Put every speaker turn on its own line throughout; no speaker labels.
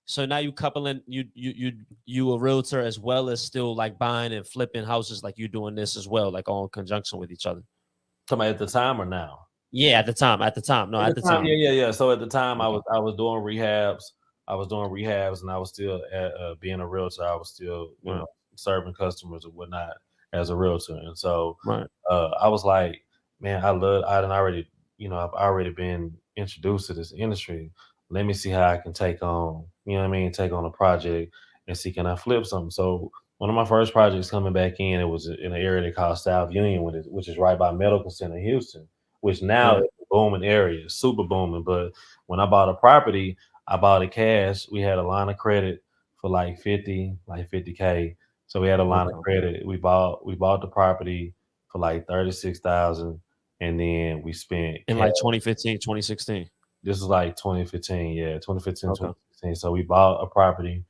So now you coupling you a realtor as well as still like buying and flipping houses, like you doing this as well, like all in conjunction with each other.
Talking at the time or now?
Yeah, at the time. No, at the time.
Yeah. So at the time,
Okay.
I was doing rehabs. And I was still being a realtor. I was still
Right.
serving customers and whatnot as a realtor. And so
Right.
I was like, man, I done already, I've already been introduced to this industry. Let me see how I can take on, take on a project and see can I flip something. So one of my first projects coming back in, it was in an area they call South Union, which is right by Medical Center Houston, which now
Right.
is a booming area, super booming. But when I bought a property, I bought it cash. We had a line of credit for like 50K. So we had a line of
Okay.
credit. We bought the property for like 36,000, and then we spent
In
cash.
like 2015, 2016.
This is like 2015, yeah, 2015,
Okay.
2016. So we bought a property,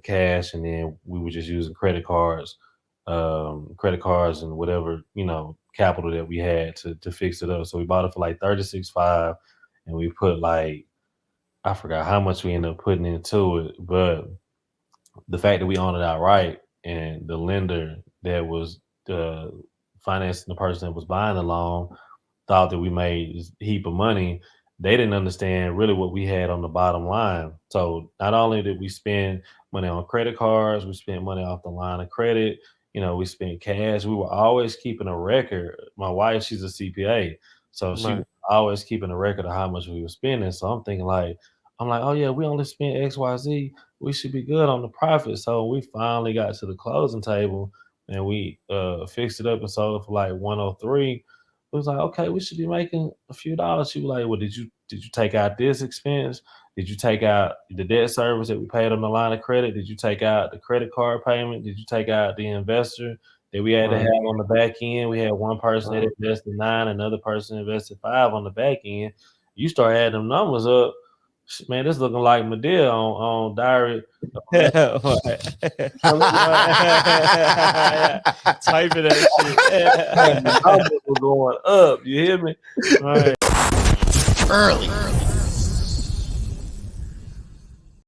cash, and then we were just using credit cards and whatever capital that we had to fix it up. So we bought it for like 36.5, and we put like I forgot how much we ended up putting into it, but the fact that we owned it outright and the lender that was financing the person that was buying the loan thought that we made this heap of money. They didn't understand really what we had on the bottom line. So not only did we spend money on credit cards, we spent money off the line of credit. We spent cash. We were always keeping a record. My wife, she's a CPA, so she was
Right.
always keeping a record of how much we were spending. So I'm thinking I'm like, oh yeah, we only spent XYZ. We should be good on the profit. So we finally got to the closing table and we fixed it up and sold it for like 103. It was like, okay, we should be making a few dollars. She was like, well, did you take out this expense? Did you take out the debt service that we paid on the line of credit? Did you take out the credit card payment? Did you take out the investor that we had to have
Right.
on the back end? We had one person that
Right.
invested 9, another person invested 5 on the back end. You start adding them numbers up, man, this looking like Medea on Diary.
Right. Typing that
Man, the
shit.
numbers were going up. You hear me?
Right.
Early.